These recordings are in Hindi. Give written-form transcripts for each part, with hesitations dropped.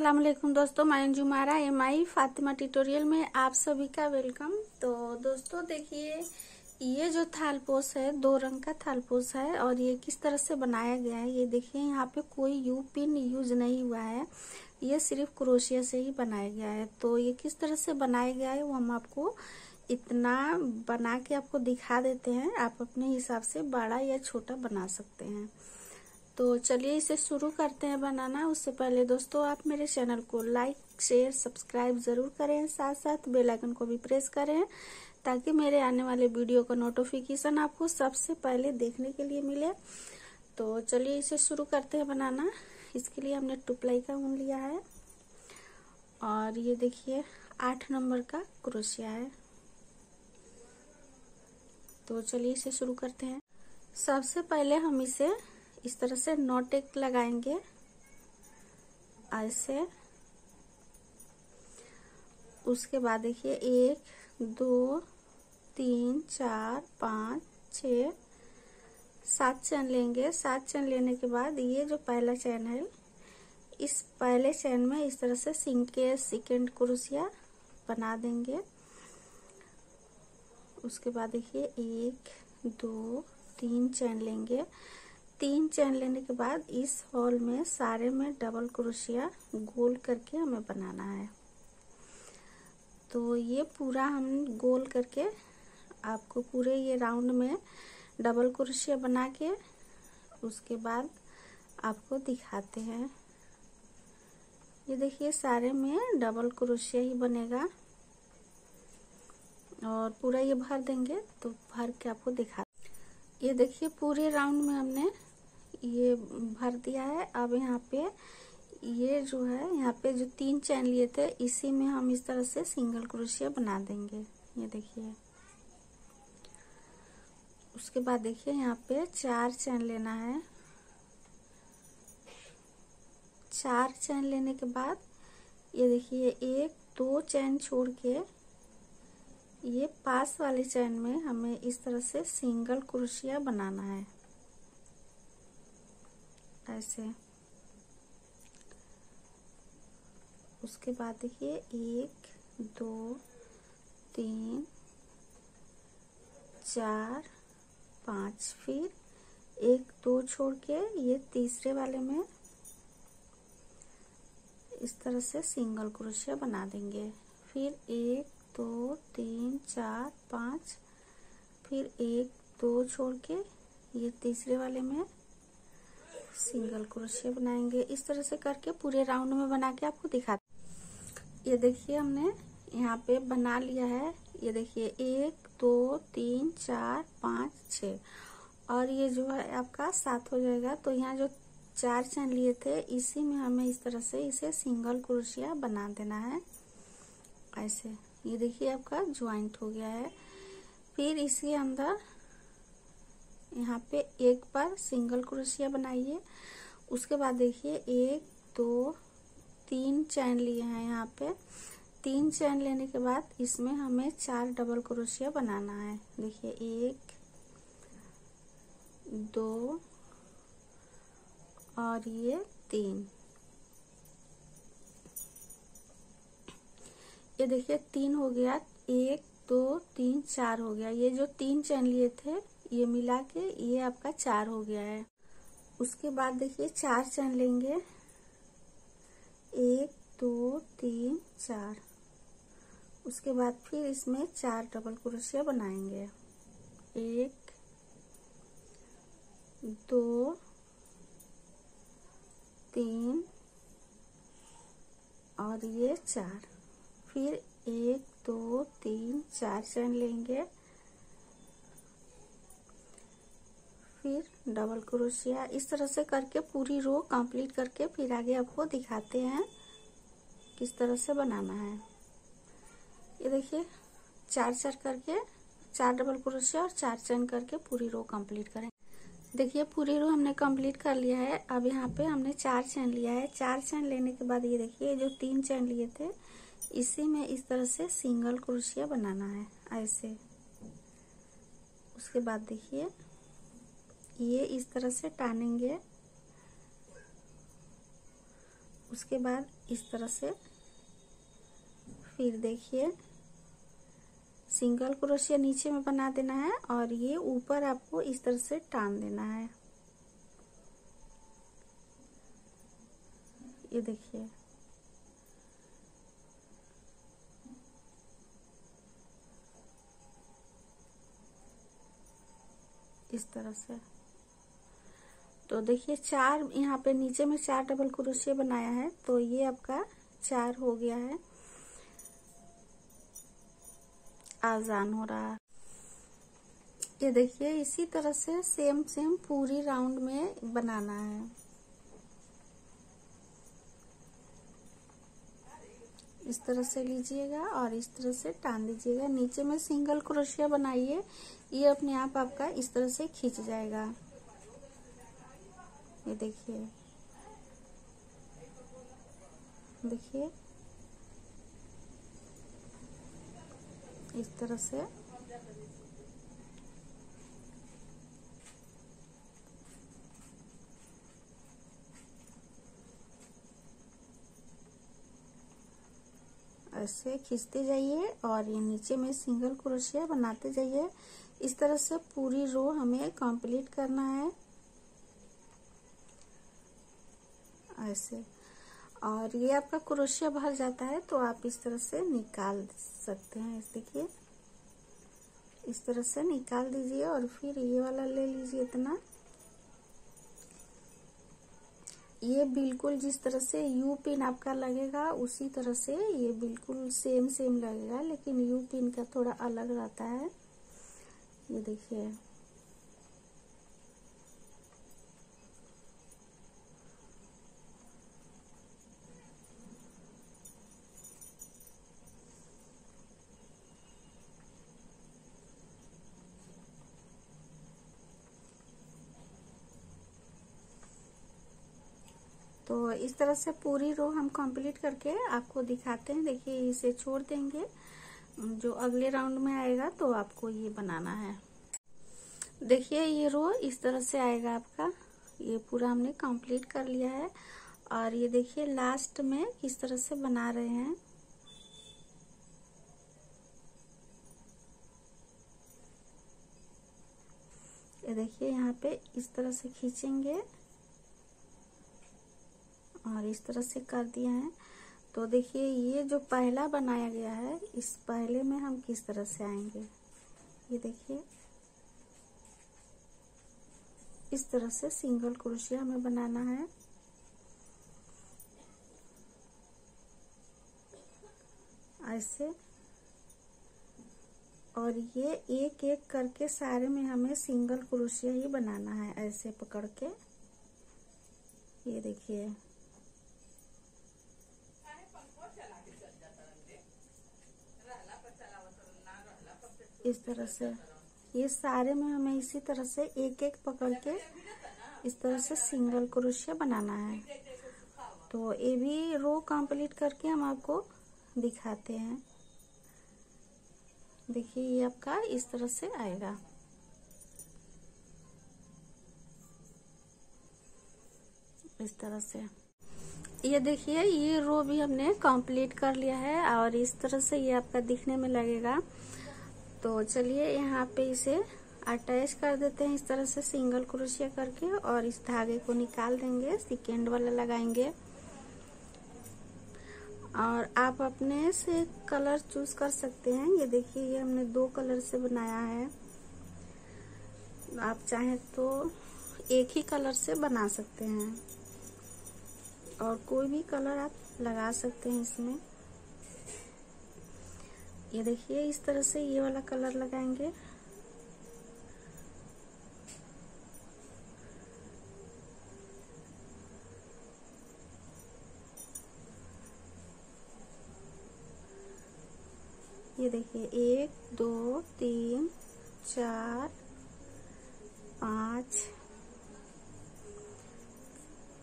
अस्सलाम वालेकुम दोस्तों, मैं जुमारा MI फातिमा ट्यूटोरियल में आप सभी का वेलकम। तो दोस्तों देखिए, ये जो थालपोश है 2 रंग का थालपोश है और ये किस तरह से बनाया गया है ये देखिए। यहाँ पे कोई यू पिन यूज नहीं हुआ है, ये सिर्फ क्रोशिया से ही बनाया गया है। तो ये किस तरह से बनाया गया है वो हम आपको इतना बना के आपको दिखा देते हैं। आप अपने हिसाब से बड़ा या छोटा बना सकते हैं। तो चलिए इसे शुरू करते हैं बनाना। उससे पहले दोस्तों आप मेरे चैनल को लाइक शेयर सब्सक्राइब जरूर करें, साथ साथ बेल आइकन को भी प्रेस करें ताकि मेरे आने वाले वीडियो का नोटिफिकेशन आपको सबसे पहले देखने के लिए मिले। तो चलिए इसे शुरू करते हैं बनाना। इसके लिए हमने 2 प्लाई का ऊन लिया है और ये देखिए 8 नंबर का क्रोशिया है। तो चलिए इसे शुरू करते हैं। सबसे पहले हम इसे इस तरह से नॉट एक लगाएंगे ऐसे। उसके बाद देखिए 1 2 3 4 5 6 7 चैन लेंगे। 7 चैन लेने के बाद ये जो पहला चैन है, इस पहले चैन में इस तरह से सेकंड क्रोशिया बना देंगे। उसके बाद देखिए 1 2 3 चैन लेंगे। 3 चैन लेने के बाद इस हॉल में सारे में डबल क्रोशिया गोल करके हमें बनाना है। तो ये पूरा हम गोल करके आपको पूरे ये राउंड में डबल क्रोशिया बना के उसके बाद आपको दिखाते हैं। ये देखिए सारे में डबल क्रोशिया ही बनेगा और पूरा ये भर देंगे। तो भर के आपको दिखा, ये देखिए पूरे राउंड में हमने ये भर दिया है। अब यहाँ पे ये जो है, यहाँ पे जो 3 चैन लिए थे इसी में हम इस तरह से सिंगल क्रोशिया बना देंगे। ये देखिए। उसके बाद देखिए यहाँ पे 4 चैन लेना है। 4 चैन लेने के बाद ये देखिए 1 2 चैन छोड़ के ये पास वाले चैन में हमें इस तरह से सिंगल क्रोशिया बनाना है ऐसे। उसके बाद देखिए 1 2 3 4 5 फिर 1 2 छोड़ के ये तीसरे वाले में इस तरह से सिंगल क्रोशिया बना देंगे। फिर 1 2 3 4 5 फिर 1 2 छोड़ के ये तीसरे वाले में सिंगल क्रोशिया बनाएंगे। इस तरह से करके पूरे राउंड में बना के आपको दिखा। ये देखिए हमने यहाँ पे बना लिया है। ये देखिए 1 2 3 4 5 6 और ये जो है आपका 7 हो जाएगा। तो यहाँ जो 4 चैन लिए थे इसी में हमें इस तरह से इसे सिंगल क्रोशिया बना देना है ऐसे। ये देखिए आपका ज्वाइंट हो गया है। फिर इसके अंदर यहाँ पे एक बार सिंगल क्रोशिया बनाइए। उसके बाद देखिए 1 2 3 चैन लिए हैं। यहाँ पे 3 चैन लेने के बाद इसमें हमें 4 डबल क्रोशिया बनाना है। देखिए 1 2 और ये 3। ये देखिए 3 हो गया, 1 2 3 4 हो गया। ये जो 3 चैन लिए थे ये मिला के ये आपका 4 हो गया है। उसके बाद देखिए 4 चैन लेंगे। 1 2 3 4। उसके बाद फिर इसमें 4 डबल क्रोशिया बनाएंगे। 1 2 3 और ये 4। फिर 1 2 3 4 चैन लेंगे। फिर डबल क्रोशिया इस तरह से करके पूरी रो कंप्लीट करके फिर आगे आपको दिखाते हैं किस तरह से बनाना है। ये देखिए 4 करके 4 डबल क्रोशिया और 4 चैन करके पूरी रो कंप्लीट करें। देखिए पूरी रो हमने कंप्लीट कर लिया है। अब यहाँ पे हमने 4 चैन लिया है। 4 चैन लेने के बाद ये देखिए जो 3 चैन लिए थे इसी में इस तरह से सिंगल क्रोशिया बनाना है ऐसे। उसके बाद देखिए ये इस तरह से टानेंगे। उसके बाद इस तरह से फिर देखिए सिंगल क्रोशिया नीचे में बना देना है और ये ऊपर आपको इस तरह से टान देना है। ये देखिए इस तरह से। तो देखिए 4 यहाँ पे नीचे में 4 डबल क्रोशिया बनाया है, तो ये आपका 4 हो गया है। आसान हो रहा है। ये देखिए इसी तरह से सेम पूरी राउंड में बनाना है। इस तरह से लीजिएगा और इस तरह से टान दीजिएगा। नीचे में सिंगल क्रोशिया बनाइए, ये अपने आप आपका इस तरह से खींच जाएगा। ये देखिए देखिए इस तरह से। ऐसे खींचते जाइए और ये नीचे में सिंगल क्रोशिया बनाते जाइए। इस तरह से पूरी रो हमें कंप्लीट करना है ऐसे। और ये आपका क्रोशिया भर जाता है तो आप इस तरह से निकाल सकते हैं। देखिए इस तरह से निकाल दीजिए और फिर ये वाला ले लीजिए इतना। ये बिल्कुल जिस तरह से यू पिन आपका लगेगा उसी तरह से ये बिल्कुल सेम लगेगा, लेकिन यू पिन का थोड़ा अलग रहता है। ये देखिए तो इस तरह से पूरी रो हम कंप्लीट करके आपको दिखाते हैं। देखिए इसे छोड़ देंगे, जो अगले राउंड में आएगा तो आपको ये बनाना है। देखिए ये रो इस तरह से आएगा आपका। ये पूरा हमने कंप्लीट कर लिया है और ये देखिए लास्ट में किस तरह से बना रहे हैं। ये देखिए यहाँ पे इस तरह से खींचेंगे और इस तरह से कर दिया है। तो देखिए ये जो पहला बनाया गया है, इस पहले में हम किस तरह से आएंगे। ये देखिए इस तरह से सिंगल क्रोशिया हमें बनाना है। ऐसे और ये एक एक करके सारे में हमें सिंगल क्रोशिया ही बनाना है, ऐसे पकड़ के। ये देखिए इस तरह से ये सारे में हमें इसी तरह से एक एक पकड़ के इस तरह से सिंगल क्रोशिया बनाना है। तो ये भी रो कंप्लीट करके हम आपको दिखाते हैं। देखिए ये आपका इस तरह से आएगा। इस तरह से ये देखिए ये रो भी हमने कंप्लीट कर लिया है और इस तरह से ये आपका दिखने में लगेगा। तो चलिए यहाँ पे इसे अटैच कर देते हैं इस तरह से सिंगल क्रोशिया करके, और इस धागे को निकाल देंगे, सेकेंड वाला लगाएंगे। और आप अपने से कलर चूज कर सकते हैं। ये देखिए ये हमने 2 कलर से बनाया है, आप चाहें तो एक ही कलर से बना सकते हैं और कोई भी कलर आप लगा सकते हैं इसमें। ये देखिए इस तरह से ये वाला कलर लगाएंगे। ये देखिए 1 2 3 4 5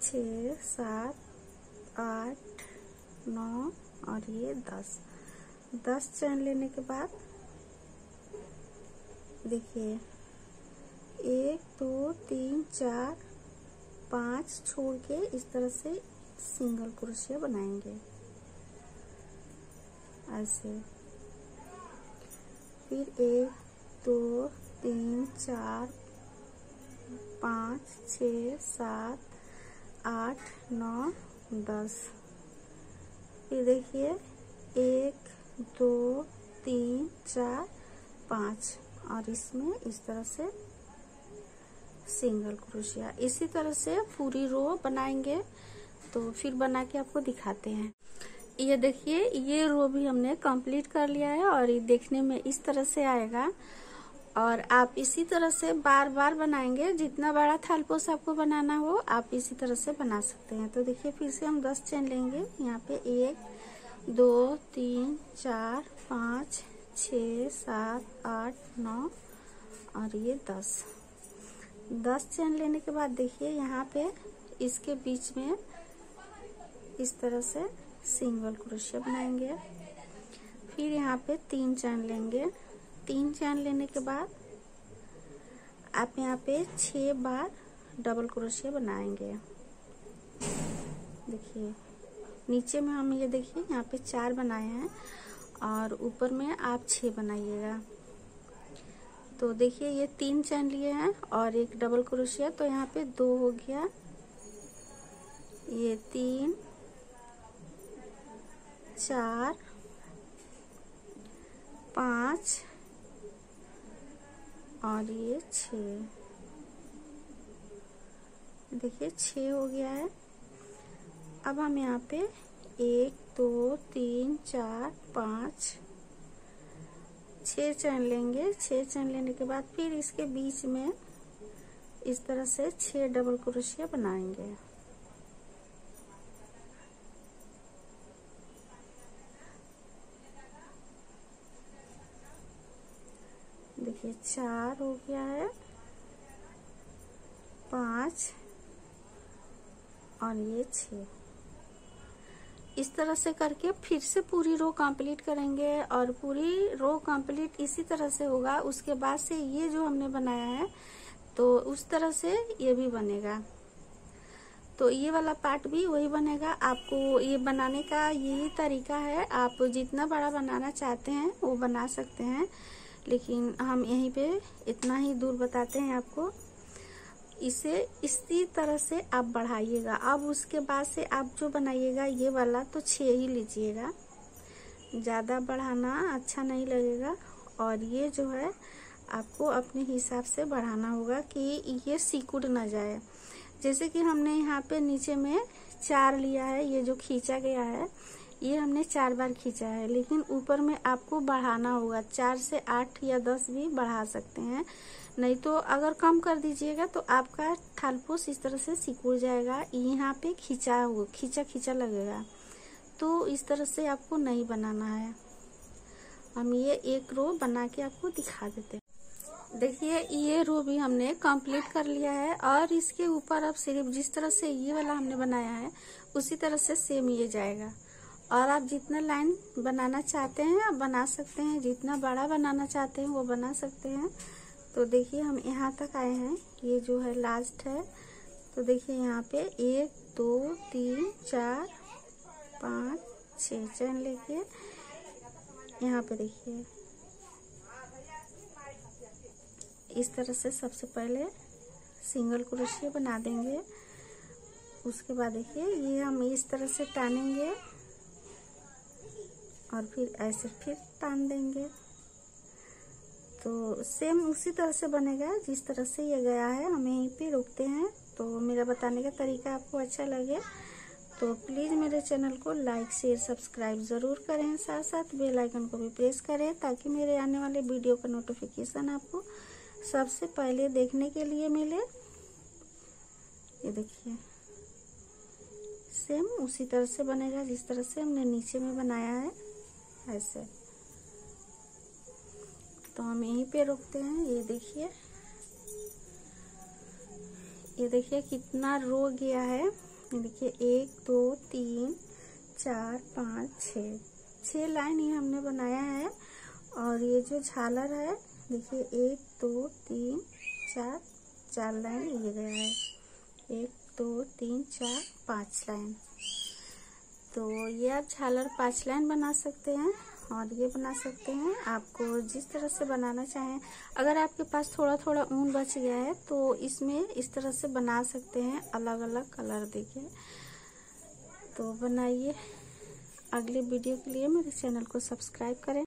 6 7 8 9 और ये 10 चैन लेने के बाद देखिए 1 2 3 4 5 छोड़ के इस तरह से सिंगल क्रोशिया बनाएंगे ऐसे। फिर 1 2 3 4 5 6 7 8 9 10। फिर देखिए 1 2 3 4 5 और इसमें इस तरह से सिंगल क्रोशिया। इसी तरह से पूरी रो बनाएंगे। तो फिर बना के आपको दिखाते हैं। ये देखिए ये रो भी हमने कंप्लीट कर लिया है और ये देखने में इस तरह से आएगा। और आप इसी तरह से बार बार बनाएंगे। जितना बड़ा थालपोश आपको बनाना हो आप इसी तरह से बना सकते हैं। तो देखिए फिर से हम 10 चेन लेंगे। यहाँ पे 1 2 3 4 5 6 7 8 9 और ये 10 चेन लेने के बाद देखिए यहाँ पे इसके बीच में इस तरह से सिंगल क्रोशिया बनाएंगे। फिर यहाँ पे 3 चेन लेंगे। 3 चेन लेने के बाद आप यहाँ पे 6 बार डबल क्रोशिया बनाएंगे। देखिए नीचे में हम ये देखिए यहाँ पे 4 बनाए हैं और ऊपर में आप 6 बनाइएगा। तो देखिए ये 3 चेन लिए हैं और एक डबल क्रोशिया, तो यहाँ पे 2 हो गया, ये 3 4 5 और ये 6। देखिए 6 हो गया है। अब हम यहाँ पे 1 2 3 4 5 6 चैन लेंगे। 6 चैन लेने के बाद फिर इसके बीच में इस तरह से 6 डबल क्रोशिया बनाएंगे। देखिए 4 हो गया है, 5 और ये 6। इस तरह से करके फिर से पूरी रो कंप्लीट करेंगे और पूरी रो कंप्लीट इसी तरह से होगा। उसके बाद से ये जो हमने बनाया है तो उस तरह से ये भी बनेगा। तो ये वाला पार्ट भी वही बनेगा। आपको ये बनाने का यही तरीका है। आप जितना बड़ा बनाना चाहते हैं वो बना सकते हैं, लेकिन हम यहीं पे इतना ही दूर बताते हैं आपको। इसे इसी तरह से आप बढ़ाइएगा। अब उसके बाद से आप जो बनाइएगा ये वाला तो 6 ही लीजिएगा, ज़्यादा बढ़ाना अच्छा नहीं लगेगा। और ये जो है आपको अपने हिसाब से बढ़ाना होगा कि ये सिकुड़ ना जाए। जैसे कि हमने यहाँ पे नीचे में 4 लिया है, ये जो खींचा गया है ये हमने 4 बार खींचा है, लेकिन ऊपर में आपको बढ़ाना होगा। 4 से 8 या 10 भी बढ़ा सकते हैं, नहीं तो अगर कम कर दीजिएगा तो आपका थालपोश इस तरह से सिकुड़ जाएगा। यहाँ पे खींचा लगेगा, तो इस तरह से आपको नहीं बनाना है। हम ये एक रो बना के आपको दिखा देते हैं। देखिए ये रो भी हमने कंप्लीट कर लिया है और इसके ऊपर अब सिर्फ जिस तरह से ये वाला हमने बनाया है उसी तरह से सेम ये जाएगा। और आप जितना लाइन बनाना चाहते हैं आप बना सकते हैं, जितना बड़ा बनाना चाहते हैं वो बना सकते हैं। तो देखिए हम यहाँ तक आए हैं, ये जो है लास्ट है। तो देखिए यहाँ पे 1 2 3 4 5 6 चैन लेके यहाँ पे देखिए इस तरह से सबसे पहले सिंगल क्रोशिया बना देंगे। उसके बाद देखिए ये हम इस तरह से टानेंगे और फिर ऐसे फिर टान देंगे। तो सेम उसी तरह से बनेगा जिस तरह से ये गया है। हम यहीं पे रुकते हैं। तो मेरा बताने का तरीका आपको अच्छा लगे तो प्लीज़ मेरे चैनल को लाइक शेयर सब्सक्राइब ज़रूर करें। साथ साथ बेल आइकन को भी प्रेस करें ताकि मेरे आने वाले वीडियो का नोटिफिकेशन आपको सबसे पहले देखने के लिए मिले। ये देखिए सेम उसी तरह से बनेगा जिस तरह से हमने नीचे में बनाया है ऐसे। तो हम यहीं पे रुकते हैं। ये देखिए कितना रो गया है। ये देखिए 1 2 3 4 5 6 लाइन ये हमने बनाया है। और ये जो झालर है देखिए 1 2 3 4 लाइन ये गया है। 1 2 3 4 5 लाइन। तो ये आप झालर 5 लाइन बना सकते हैं और ये बना सकते हैं, आपको जिस तरह से बनाना चाहें। अगर आपके पास थोड़ा थोड़ा ऊन बच गया है तो इसमें इस तरह से बना सकते हैं, अलग अलग कलर देके। तो बनाइए। अगले वीडियो के लिए मेरे चैनल को सब्सक्राइब करें।